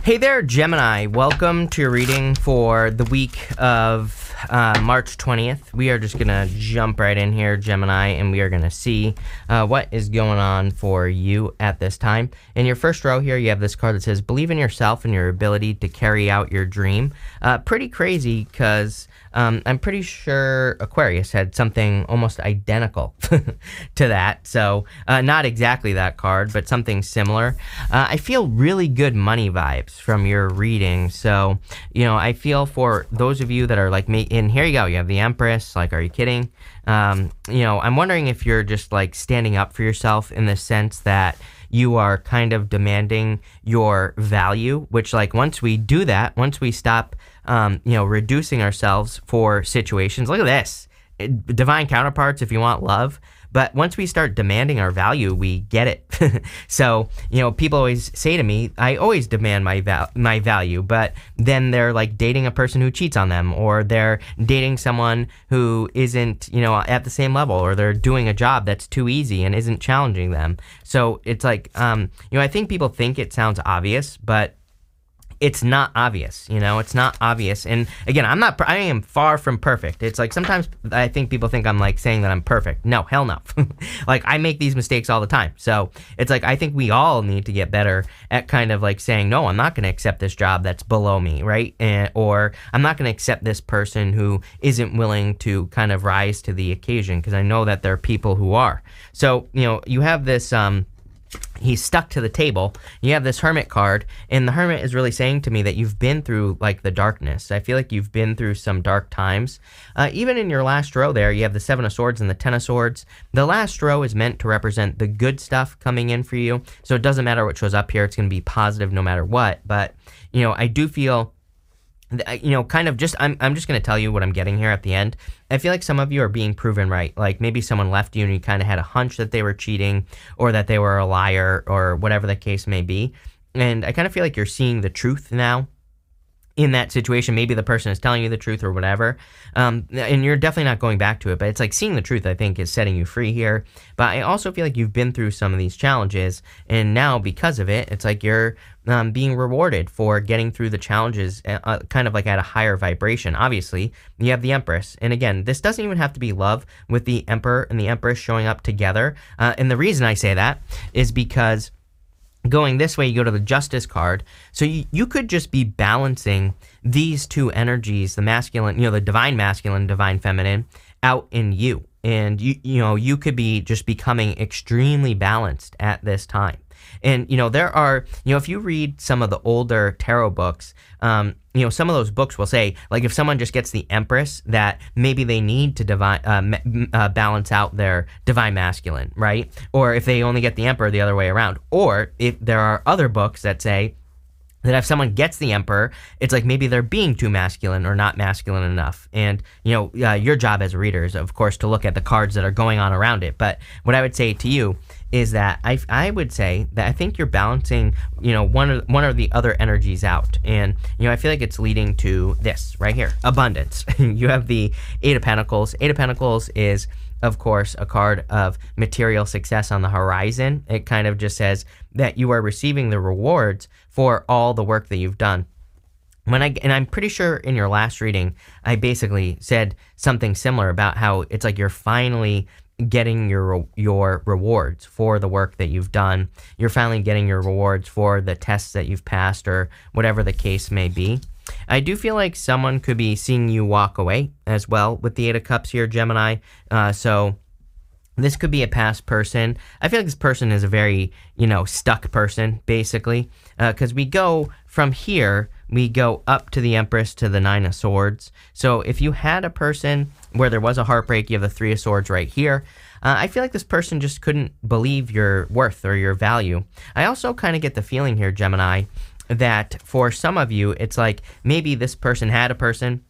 Hey there, Gemini. Welcome to your reading for the week of March 20th. We are just going to jump right in here, Gemini, and we are going to see what is going on for you at this time. In your first row here, you have this card that says, believe in yourself and your ability to carry out your dream. Pretty crazy because I'm pretty sure Aquarius had something almost identical to that. So not exactly that card, but something similar. I feel really good money vibes from your reading. So, I feel for those of you that are like me, and here you go, you have the Empress, like, are you kidding? I'm wondering if you're just like standing up for yourself in the sense that you are kind of demanding your value, which like once we do that, once we stop, reducing ourselves for situations, look at this, divine counterparts if you want love. But once we start demanding our value, we get it. So, people always say to me, I always demand my value, but then they're like dating a person who cheats on them, or they're dating someone who isn't, at the same level, or they're doing a job that's too easy and isn't challenging them. So it's like, I think people think it sounds obvious, but it's not obvious, it's not obvious. And again, I am far from perfect. It's like sometimes I think people think I'm like saying that I'm perfect. No, hell no. Like I make these mistakes all the time. So it's like, I think we all need to get better at kind of like saying, no, I'm not going to accept this job that's below me, right? Or I'm not going to accept this person who isn't willing to kind of rise to the occasion, because I know that there are people who are. So, you have this, he's stuck to the table. You have this Hermit card, and the Hermit is really saying to me that you've been through like the darkness. I feel like you've been through some dark times. Even in your last row there, you have the Seven of Swords and the Ten of Swords. The last row is meant to represent the good stuff coming in for you. So it doesn't matter what shows up here. It's going to be positive no matter what. But, I do feel, kind of just, I'm just going to tell you what I'm getting here at the end. I feel like some of you are being proven right. Like maybe someone left you and you kind of had a hunch that they were cheating, or that they were a liar, or whatever the case may be. And I kind of feel like you're seeing the truth now in that situation. Maybe the person is telling you the truth or whatever. And you're definitely not going back to it, but it's like seeing the truth, I think, is setting you free here. But I also feel like you've been through some of these challenges, and now because of it, it's like you're being rewarded for getting through the challenges kind of like at a higher vibration. Obviously, you have the Empress. And again, this doesn't even have to be love with the Emperor and the Empress showing up together. And the reason I say that is because going this way, you go to the Justice card. So you could just be balancing these two energies, the masculine, the divine masculine, divine feminine, out in you. And you could be just becoming extremely balanced at this time. And, there are, if you read some of the older tarot books, some of those books will say, like, if someone just gets the Empress, that maybe they need to balance out their divine masculine, right? Or if they only get the Emperor, the other way around. Or if there are other books that say that if someone gets the Emperor, it's like maybe they're being too masculine or not masculine enough. And, your job as a reader is, of course, to look at the cards that are going on around it. But what I would say to you is that I would say that I think you're balancing, one or the other energies out. And, I feel like it's leading to this right here, abundance. You have the Eight of Pentacles. Eight of Pentacles is, of course, a card of material success on the horizon. It kind of just says that you are receiving the rewards for all the work that you've done. And I'm pretty sure in your last reading, I basically said something similar about how it's like you're finally getting your rewards for the work that you've done. You're finally getting your rewards for the tests that you've passed, or whatever the case may be. I do feel like someone could be seeing you walk away as well with the Eight of Cups here, Gemini. So this could be a past person. I feel like this person is a very, stuck person, basically, because we go from here, we go up to the Empress to the Nine of Swords. So if you had a person where there was a heartbreak, you have the Three of Swords right here. I feel like this person just couldn't believe your worth or your value. I also kind of get the feeling here, Gemini, that for some of you, it's like maybe this person had a person,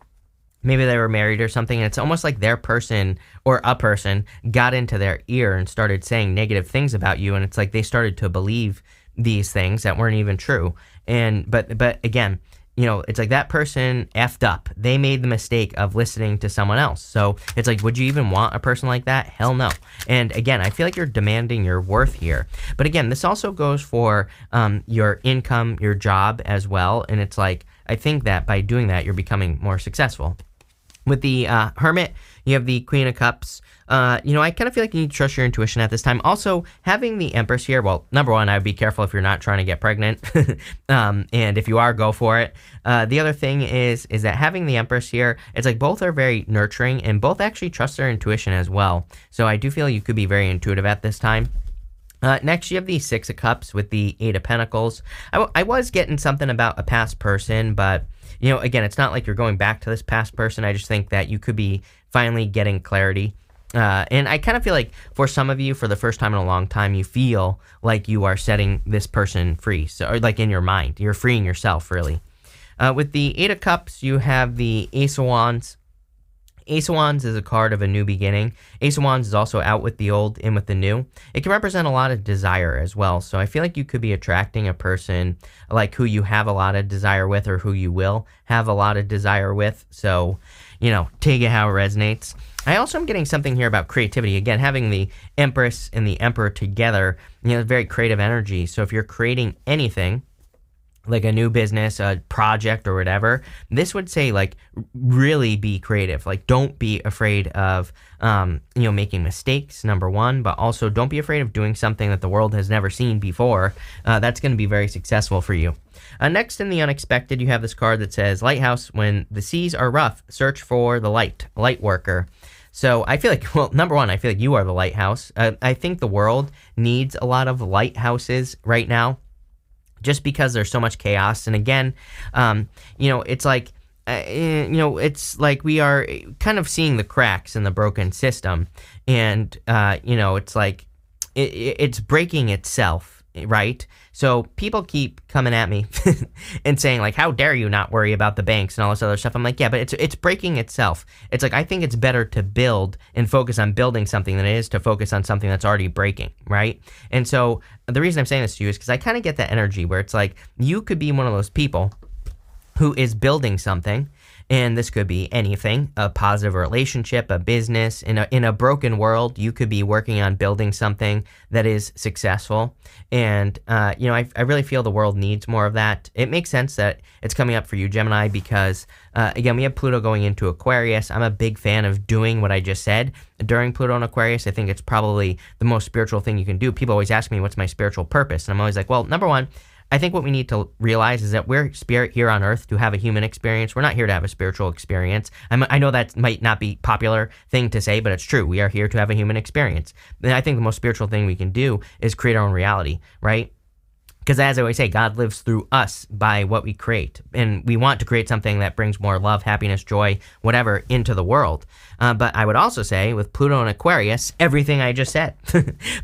maybe they were married or something, and it's almost like their person or a person got into their ear and started saying negative things about you, and it's like they started to believe these things that weren't even true. But again, it's like that person effed up. They made the mistake of listening to someone else. So it's like, would you even want a person like that? Hell no. And again, I feel like you're demanding your worth here. But again, this also goes for your income, your job as well. And it's like, I think that by doing that, you're becoming more successful. With the Hermit, you have the Queen of Cups. I kind of feel like you need to trust your intuition at this time. Also, having the Empress here, well, number one, I would be careful if you're not trying to get pregnant. And if you are, go for it. The other thing is that having the Empress here, it's like both are very nurturing and both actually trust their intuition as well. So I do feel you could be very intuitive at this time. Next, you have the Six of Cups with the Eight of Pentacles. I was getting something about a past person, but again, it's not like you're going back to this past person. I just think that you could be finally getting clarity. And I kind of feel like for some of you, for the first time in a long time, you feel like you are setting this person free. So, or like in your mind, you're freeing yourself, really. With the Eight of Cups, you have the Ace of Wands. Ace of Wands is a card of a new beginning. Ace of Wands is also out with the old, in with the new. It can represent a lot of desire as well. So I feel like you could be attracting a person like who you have a lot of desire with or who you will have a lot of desire with. So, take it how it resonates. I also am getting something here about creativity. Again, having the Empress and the Emperor together, very creative energy. So if you're creating anything, like a new business, a project or whatever, this would say like really be creative. Like don't be afraid of, making mistakes, number one, but also don't be afraid of doing something that the world has never seen before. That's going to be very successful for you. Next in the unexpected, you have this card that says Lighthouse. When the seas are rough, search for the light worker. So I feel like, well, number one, I feel like you are the lighthouse. I think the world needs a lot of lighthouses right now, just because there's so much chaos. And again, it's like, it's like we are kind of seeing the cracks in the broken system. And, it's like it's breaking itself, right? So people keep coming at me and saying like, how dare you not worry about the banks and all this other stuff. I'm like, yeah, but it's breaking itself. It's like, I think it's better to build and focus on building something than it is to focus on something that's already breaking, right? And so the reason I'm saying this to you is because I kind of get that energy where it's like, you could be one of those people who is building something. And this could be anything, a positive relationship, a business. In a broken world, you could be working on building something that is successful. And, I really feel the world needs more of that. It makes sense that it's coming up for you, Gemini, because, again, we have Pluto going into Aquarius. I'm a big fan of doing what I just said during Pluto and Aquarius. I think it's probably the most spiritual thing you can do. People always ask me, what's my spiritual purpose? And I'm always like, well, number one, I think what we need to realize is that we're spirit here on Earth to have a human experience. We're not here to have a spiritual experience. I know that might not be a popular thing to say, but it's true. We are here to have a human experience. And I think the most spiritual thing we can do is create our own reality, right? Because as I always say, God lives through us by what we create. And we want to create something that brings more love, happiness, joy, whatever, into the world. But I would also say with Pluto and Aquarius, everything I just said.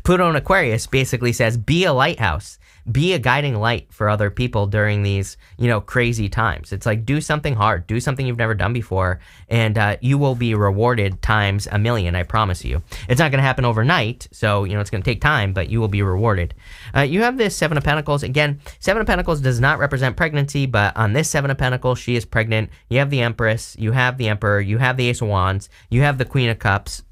Pluto and Aquarius basically says, be a lighthouse. Be a guiding light for other people during these, crazy times. It's like, do something hard, do something you've never done before, and you will be rewarded times a million, I promise you. It's not going to happen overnight, so, it's going to take time, but you will be rewarded. You have this Seven of Pentacles. Again, Seven of Pentacles does not represent pregnancy, but on this Seven of Pentacles, she is pregnant. You have the Empress, you have the Emperor, you have the Ace of Wands, you have the Queen of Cups.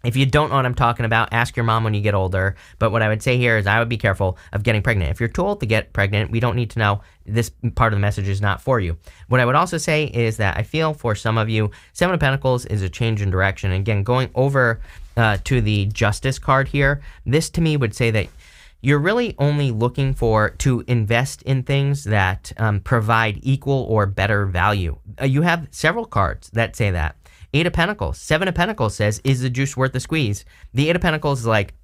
If you don't know what I'm talking about, ask your mom when you get older. But what I would say here is I would be careful of getting pregnant. If you're too old to get pregnant, we don't need to know. This part of the message is not for you. What I would also say is that I feel for some of you, Seven of Pentacles is a change in direction. Again, going over to the Justice card here, this to me would say that you're really only looking to invest in things that provide equal or better value. You have several cards that say that. Eight of Pentacles. Seven of Pentacles says, is the juice worth the squeeze? The Eight of Pentacles is like,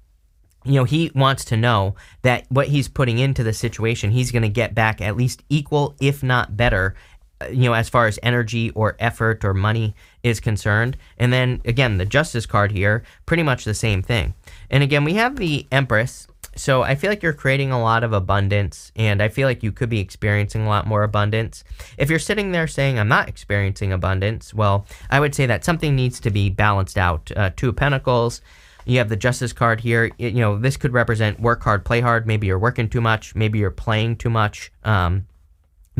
he wants to know that what he's putting into the situation, he's going to get back at least equal, if not better, as far as energy or effort or money is concerned. And then, again, the Justice card here, pretty much the same thing. And again, we have the Empress. So I feel like you're creating a lot of abundance, and I feel like you could be experiencing a lot more abundance. If you're sitting there saying, I'm not experiencing abundance, well, I would say that something needs to be balanced out. Two of Pentacles, you have the Justice card here. This could represent work hard, play hard. Maybe you're working too much. Maybe you're playing too much.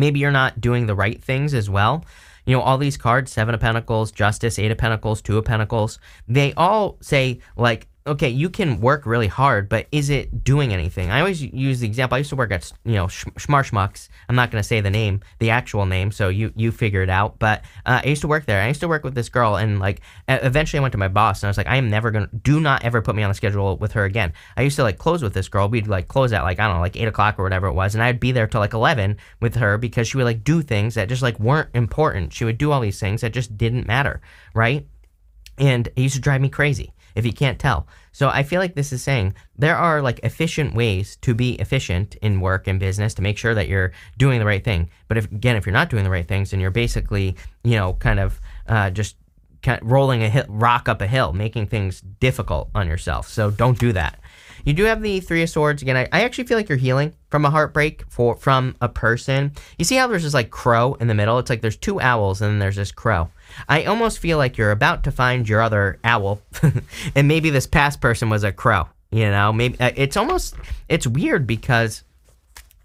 maybe you're not doing the right things as well. All these cards, 7 of Pentacles, Justice, 8 of Pentacles, 2 of Pentacles, they all say, like, okay, you can work really hard, but is it doing anything? I always use the example. I used to work at, Schmarshmucks. I'm not going to say the actual name, so you figure it out. But I used to work there. I used to work with this girl, and like eventually I went to my boss, and I was like, I am never do not ever put me on a schedule with her again. I used to like close with this girl. We'd like close at like, I don't know, like 8 o'clock or whatever it was, and I'd be there till like 11 with her because she would like do things that just like weren't important. She would do all these things that just didn't matter, right? And it used to drive me crazy, if you can't tell. So I feel like this is saying there are like efficient ways to be efficient in work and business to make sure that you're doing the right thing. But if you're not doing the right things, then you're basically, just kind of rolling a rock up a hill, making things difficult on yourself. So don't do that. You do have the 3 of Swords. Again, I actually feel like you're healing from a heartbreak from a person. You see how there's this like crow in the middle? It's like there's 2 owls and then there's this crow. I almost feel like you're about to find your other owl and maybe this past person was a crow, maybe it's weird because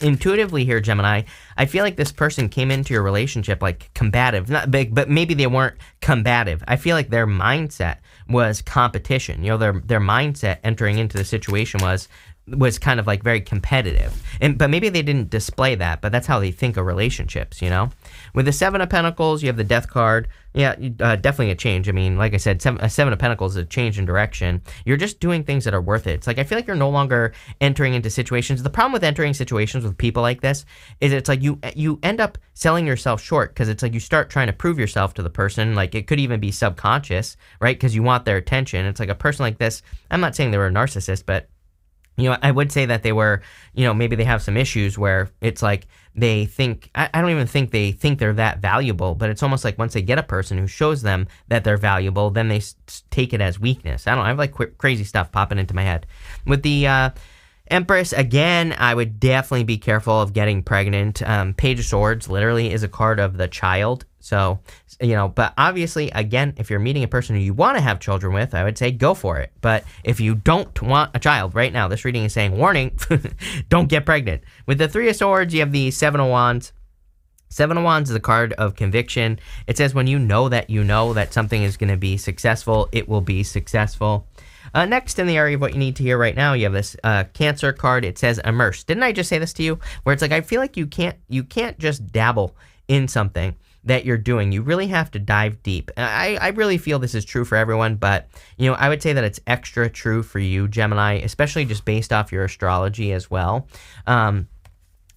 intuitively here, Gemini, I feel like this person came into your relationship like combative, not big, but maybe they weren't combative. I feel like their mindset was competition. Their mindset entering into the situation was kind of like very competitive. But maybe they didn't display that, but that's how they think of relationships, With the 7 of Pentacles, you have the Death card. Yeah, definitely a change. I mean, like I said, 7 of Pentacles is a change in direction. You're just doing things that are worth it. It's like I feel like you're no longer entering into situations. The problem with entering situations with people like this is it's like you end up selling yourself short because it's like you start trying to prove yourself to the person. Like it could even be subconscious, right? Because you want their attention. It's like a person like this. I'm not saying they were a narcissist, but I would say that they were, maybe they have some issues where it's like they think, I don't even think they think they're that valuable, but it's almost like once they get a person who shows them that they're valuable, then they take it as weakness. I don't know, I have like crazy stuff popping into my head. With the Empress, again, I would definitely be careful of getting pregnant. Page of Swords literally is a card of the child. So, but obviously, again, if you're meeting a person who you want to have children with, I would say go for it. But if you don't want a child right now, this reading is saying, warning, don't get pregnant. With the 3 of Swords, you have the 7 of Wands. 7 of Wands is a card of conviction. It says when you know that something is going to be successful, it will be successful. Next, in the area of what you need to hear right now, you have this Cancer card. It says immerse. Didn't I just say this to you? Where it's like I feel like you can't just dabble in something that you're doing. You really have to dive deep. I really feel this is true for everyone, but I would say that it's extra true for you, Gemini, especially just based off your astrology as well.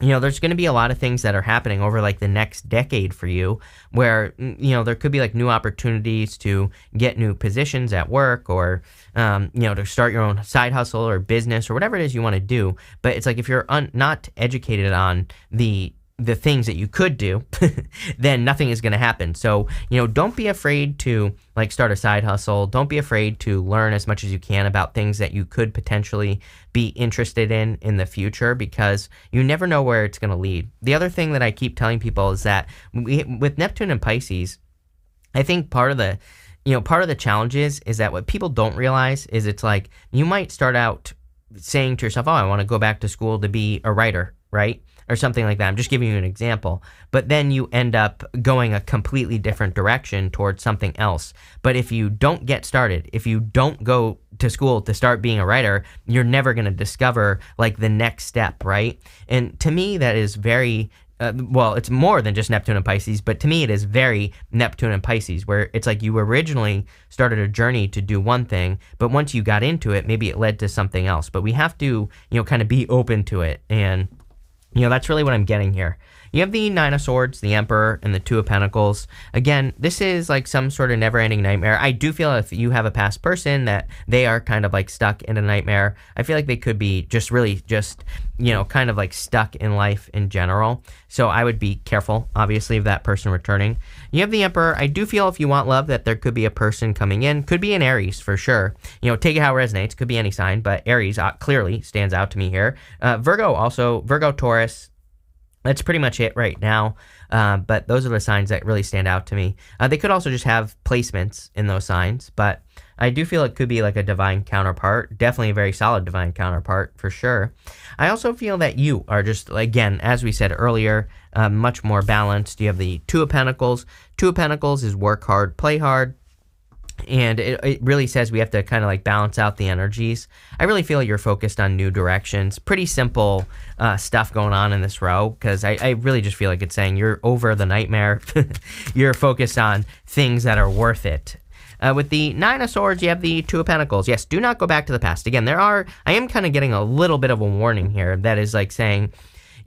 There's going to be a lot of things that are happening over like the next decade for you where, there could be like new opportunities to get new positions at work or, to start your own side hustle or business or whatever it is you want to do. But it's like if you're not educated on the things that you could do, then nothing is going to happen. So, don't be afraid to like start a side hustle. Don't be afraid to learn as much as you can about things that you could potentially be interested in the future because you never know where it's going to lead. The other thing that I keep telling people is that with Neptune and Pisces, I think part of the challenges is that what people don't realize is it's like you might start out saying to yourself, oh, I want to go back to school to be a writer, right? Or something like that. I'm just giving you an example. But then you end up going a completely different direction towards something else. But if you don't get started, if you don't go to school to start being a writer, you're never going to discover like the next step, right? And to me, that is very, it's more than just Neptune and Pisces, but to me, it is very Neptune and Pisces, where it's like you originally started a journey to do one thing, but once you got into it, maybe it led to something else. But we have to, kind of be open to it. And that's really what I'm getting here. You have the 9 of Swords, the Emperor, and the 2 of Pentacles. Again, this is like some sort of never-ending nightmare. I do feel if you have a past person that they are kind of like stuck in a nightmare, I feel like they could be just really kind of like stuck in life in general. So I would be careful, obviously, of that person returning. You have the Emperor. I do feel if you want love that there could be a person coming in. Could be an Aries for sure. Take it how it resonates. Could be any sign, but Aries clearly stands out to me here. Virgo, Taurus, That's pretty much it right now. But those are the signs that really stand out to me. They could also just have placements in those signs, but I do feel it could be like a divine counterpart. Definitely a very solid divine counterpart for sure. I also feel that you are just, again, as we said earlier, much more balanced. You have the Two of Pentacles. Two of Pentacles is work hard, play hard. And it really says we have to kind of like balance out the energies. I really feel you're focused on new directions. Pretty simple stuff going on in this row, because I really just feel like it's saying you're over the nightmare. You're focused on things that are worth it. With the Nine of Swords, you have the Two of Pentacles. Yes, do not go back to the past. Again, I am kind of getting a little bit of a warning here that is like saying,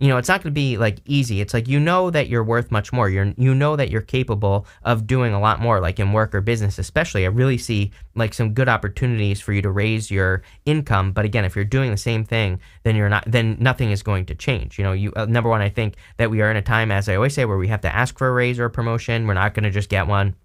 it's not going to be like easy. It's like, that you're worth much more. You know that you're capable of doing a lot more, like in work or business, especially. I really see like some good opportunities for you to raise your income. But again, if you're doing the same thing, then nothing is going to change. Number one, I think that we are in a time, as I always say, where we have to ask for a raise or a promotion. We're not going to just get one.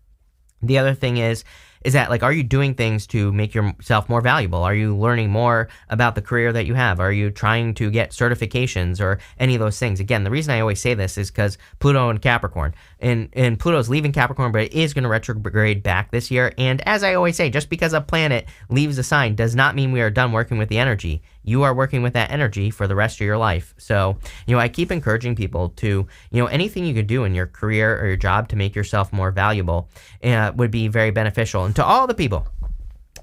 The other thing is that, like, are you doing things to make yourself more valuable? Are you learning more about the career that you have? Are you trying to get certifications or any of those things? Again, the reason I always say this is because Pluto and Capricorn. And Pluto's leaving Capricorn, but it is going to retrograde back this year. And as I always say, just because a planet leaves a sign does not mean we are done working with the energy. You are working with that energy for the rest of your life. So, I keep encouraging people to, anything you could do in your career or your job to make yourself more valuable would be very beneficial. And to all the people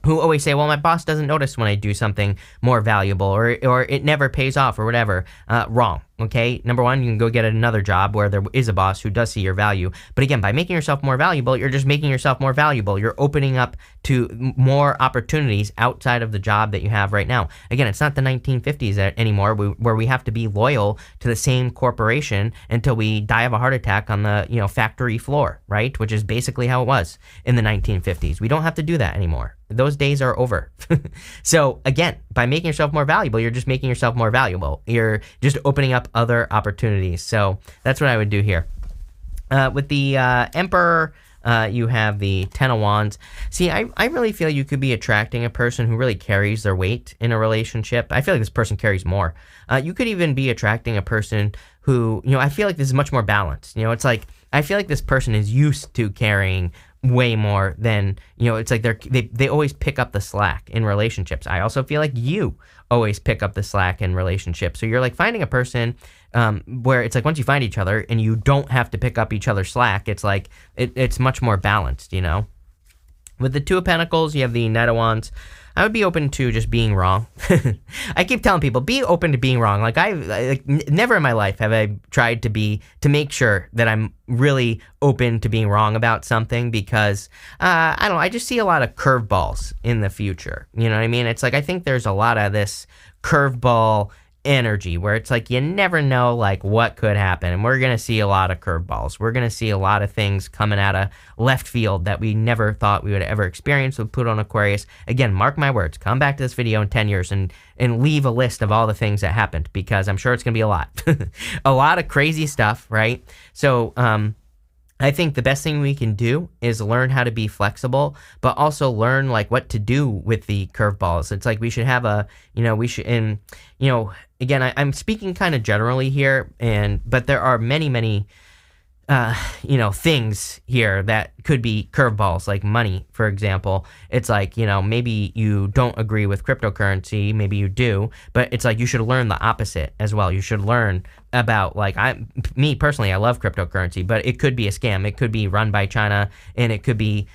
who always say, well, my boss doesn't notice when I do something more valuable, or it never pays off or whatever, wrong. Okay, number one, you can go get another job where there is a boss who does see your value. But again, by making yourself more valuable, you're just making yourself more valuable. You're opening up to more opportunities outside of the job that you have right now. Again, it's not the 1950s anymore where we have to be loyal to the same corporation until we die of a heart attack on the factory floor, right? Which is basically how it was in the 1950s. We don't have to do that anymore. Those days are over. So again, by making yourself more valuable, you're just making yourself more valuable. You're just opening up other opportunities. So that's what I would do here. With the Emperor, you have the Ten of Wands. See, I really feel you could be attracting a person who really carries their weight in a relationship. I feel like this person carries more. You could even be attracting a person who, I feel like this is much more balanced. It's like, I feel like this person is used to carrying way more than, it's like they always pick up the slack in relationships. I also feel like you always pick up the slack in relationships. So you're like finding a person where it's like once you find each other and you don't have to pick up each other's slack, it's like it's much more balanced, With the Two of Pentacles, you have the Knight of Wands. I would be open to just being wrong. I keep telling people, be open to being wrong. Like never in my life have I tried to make sure that I'm really open to being wrong about something, because I don't know, I just see a lot of curveballs in the future. You know what I mean? It's like I think there's a lot of this curveball energy where it's like you never know like what could happen, and we're gonna see a lot of curveballs. We're gonna see a lot of things coming out of left field that we never thought we would ever experience with Pluto and Aquarius. Again, mark my words, come back to this video in 10 years and leave a list of all the things that happened, because I'm sure it's gonna be a lot. A lot of crazy stuff, right? So I think the best thing we can do is learn how to be flexible, but also learn like what to do with the curveballs. It's like we should have again, I'm speaking kind of generally here, but there are many things here that could be curveballs, like money, for example. It's like, maybe you don't agree with cryptocurrency, maybe you do, but it's like you should learn the opposite as well. You should learn about, like, me personally, I love cryptocurrency, but it could be a scam. It could be run by China, and it could be,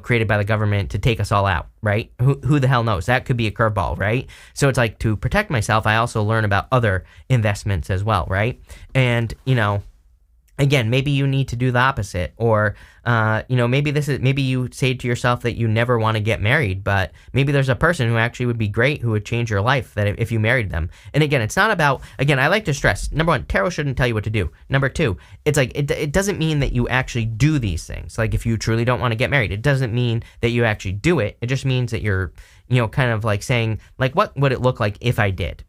created by the government to take us all out, right? Who the hell knows? That could be a curveball, right? So it's like, to protect myself, I also learn about other investments as well, right? And, again, maybe you need to do the opposite, or maybe you say to yourself that you never want to get married, but maybe there's a person who actually would be great, who would change your life, that if you married them. And again, it's not about, again, I like to stress, number one, tarot shouldn't tell you what to do. Number two, it's like it doesn't mean that you actually do these things. Like if you truly don't want to get married, it doesn't mean that you actually do it. It just means that you're kind of like saying, like, what would it look like if I did,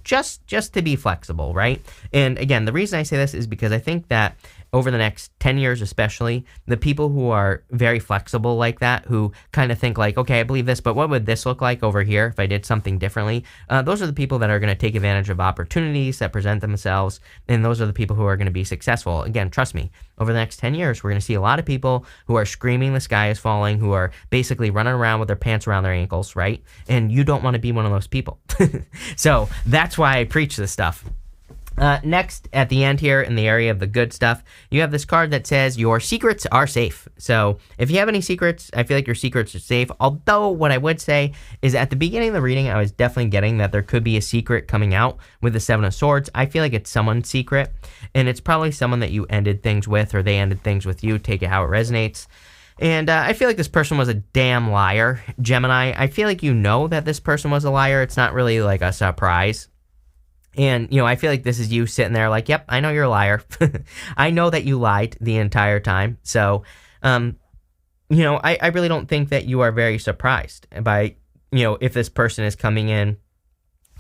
just to be flexible, right? And again, the reason I say this is because I think that over the next 10 years especially, the people who are very flexible like that, who kind of think like, okay, I believe this, but what would this look like over here if I did something differently? Those are the people that are going to take advantage of opportunities that present themselves, and those are the people who are going to be successful. Again, trust me, over the next 10 years, we're going to see a lot of people who are screaming the sky is falling, who are basically running around with their pants around their ankles, right? And you don't want to be one of those people. So that's why I preach this stuff. Next, at the end here in the area of the good stuff, you have this card that says your secrets are safe. So if you have any secrets, I feel like your secrets are safe. Although what I would say is at the beginning of the reading, I was definitely getting that there could be a secret coming out with the Seven of Swords. I feel like it's someone's secret, and it's probably someone that you ended things with, or they ended things with you. Take it how it resonates. And I feel like this person was a damn liar, Gemini. I feel like you know that this person was a liar. It's not really like a surprise. And, I feel like this is you sitting there like, yep, I know you're a liar. I know that you lied the entire time. So, I really don't think that you are very surprised by, if this person is coming in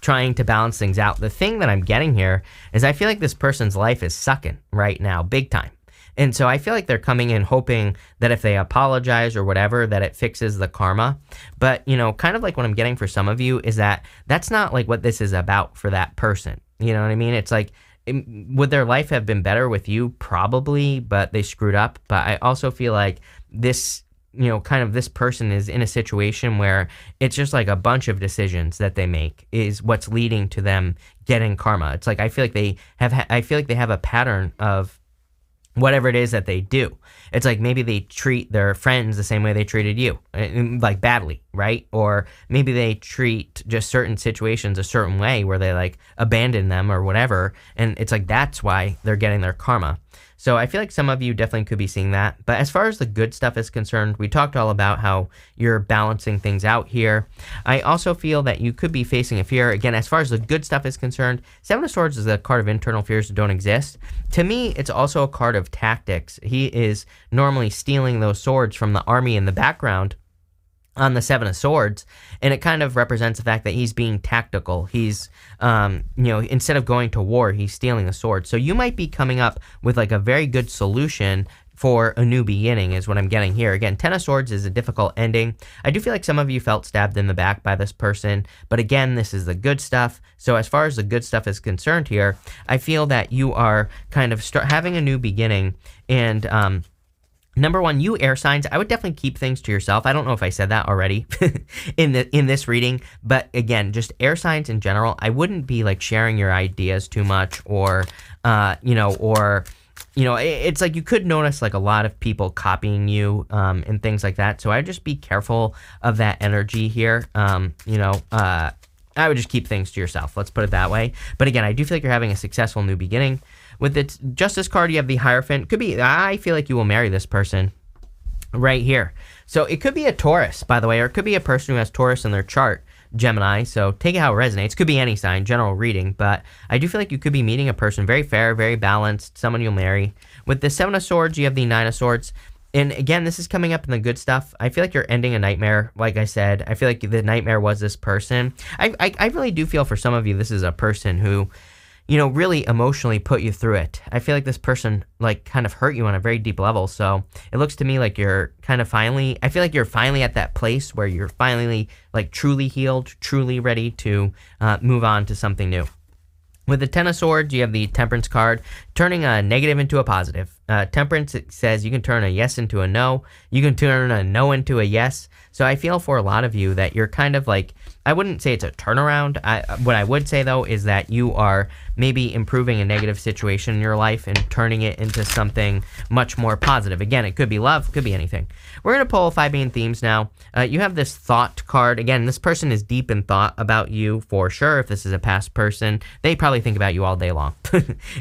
trying to balance things out. The thing that I'm getting here is I feel like this person's life is sucking right now, big time. And so I feel like they're coming in hoping that if they apologize or whatever, that it fixes the karma. But, kind of like what I'm getting for some of you is that that's not like what this is about for that person. You know what I mean? It's like, would their life have been better with you? Probably, but they screwed up. But I also feel like this, kind of this person is in a situation where it's just like a bunch of decisions that they make is what's leading to them getting karma. It's like, I feel like they have a pattern of whatever it is that they do. It's like maybe they treat their friends the same way they treated you, like badly, right? Or maybe they treat just certain situations a certain way where they like abandon them or whatever. And it's like, that's why they're getting their karma. So I feel like some of you definitely could be seeing that. But as far as the good stuff is concerned, we talked all about how you're balancing things out here. I also feel that you could be facing a fear. Again, as far as the good stuff is concerned, Seven of Swords is a card of internal fears that don't exist. To me, it's also a card of tactics. He is normally stealing those swords from the army in the background on the Seven of Swords, and it kind of represents the fact that he's being tactical. He's, instead of going to war, he's stealing the sword. So you might be coming up with like a very good solution for a new beginning is what I'm getting here. Again, Ten of Swords is a difficult ending. I do feel like some of you felt stabbed in the back by this person, but again, this is the good stuff. So as far as the good stuff is concerned here, I feel that you are kind of having a new beginning, and number one, you air signs, I would definitely keep things to yourself. I don't know if I said that already in this reading, but again, just air signs in general, I wouldn't be like sharing your ideas too much, or it's like you could notice like a lot of people copying you and things like that. So I'd just be careful of that energy here. I would just keep things to yourself. Let's put it that way. But again, I do feel like you're having a successful new beginning. With the Justice card, you have the Hierophant. I feel like you will marry this person right here. So it could be a Taurus, by the way, or it could be a person who has Taurus in their chart, Gemini. So take it how it resonates. Could be any sign, general reading. But I do feel like you could be meeting a person very fair, very balanced, someone you'll marry. With the Seven of Swords, you have the Nine of Swords. And again, this is coming up in the good stuff. I feel like you're ending a nightmare. Like I said, I feel like the nightmare was this person. I really do feel for some of you, this is a person who, really emotionally put you through it. I feel like this person like kind of hurt you on a very deep level. So it looks to me like you're kind of I feel like you're finally at that place where you're finally like truly healed, truly ready to move on to something new. With the Ten of Swords, you have the Temperance card, turning a negative into a positive. Temperance, it says you can turn a yes into a no. You can turn a no into a yes. So I feel for a lot of you that you're kind of like, I wouldn't say it's a turnaround. What I would say, though, is that you are maybe improving a negative situation in your life and turning it into something much more positive. Again, it could be love, could be anything. We're going to pull 5 main themes now. You have this Thought card. Again, this person is deep in thought about you for sure. If this is a past person, they probably think about you all day long,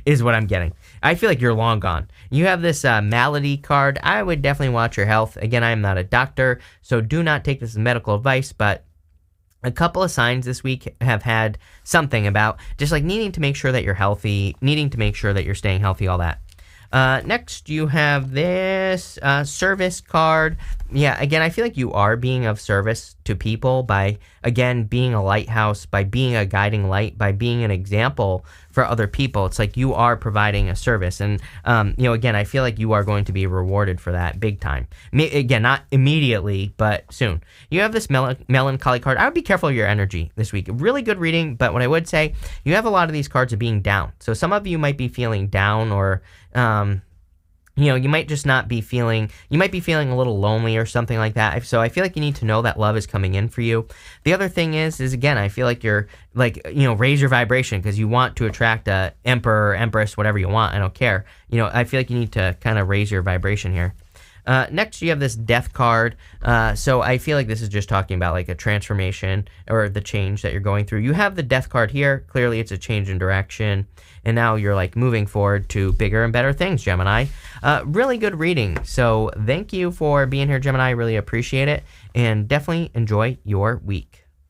is what I'm getting. I feel like you're long gone. You have this Malady card. I would definitely watch your health. Again, I am not a doctor, so do not take this as medical advice, but a couple of signs this week have had something about just like needing to make sure that you're healthy, needing to make sure that you're staying healthy, all that. Next, you have this service card. Yeah, again, I feel like you are being of service to people by, again, being a lighthouse, by being a guiding light, by being an example for other people. It's like you are providing a service. And, again, I feel like you are going to be rewarded for that big time. Again, not immediately, but soon. You have this melancholy card. I would be careful of your energy this week. Really good reading, but what I would say, you have a lot of these cards of being down. So some of you might be feeling down, or you might just not be feeling, you might be feeling a little lonely or something like that. So I feel like you need to know that love is coming in for you. The other thing is again, I feel like you're raise your vibration, because you want to attract a emperor, empress, whatever you want. I don't care. I feel like you need to kind of raise your vibration here. Next, you have this death card. So I feel like this is just talking about like a transformation or the change that you're going through. You have the death card here. Clearly, it's a change in direction. And now you're like moving forward to bigger and better things, Gemini. Really good reading. So thank you for being here, Gemini. I really appreciate it. And definitely enjoy your week.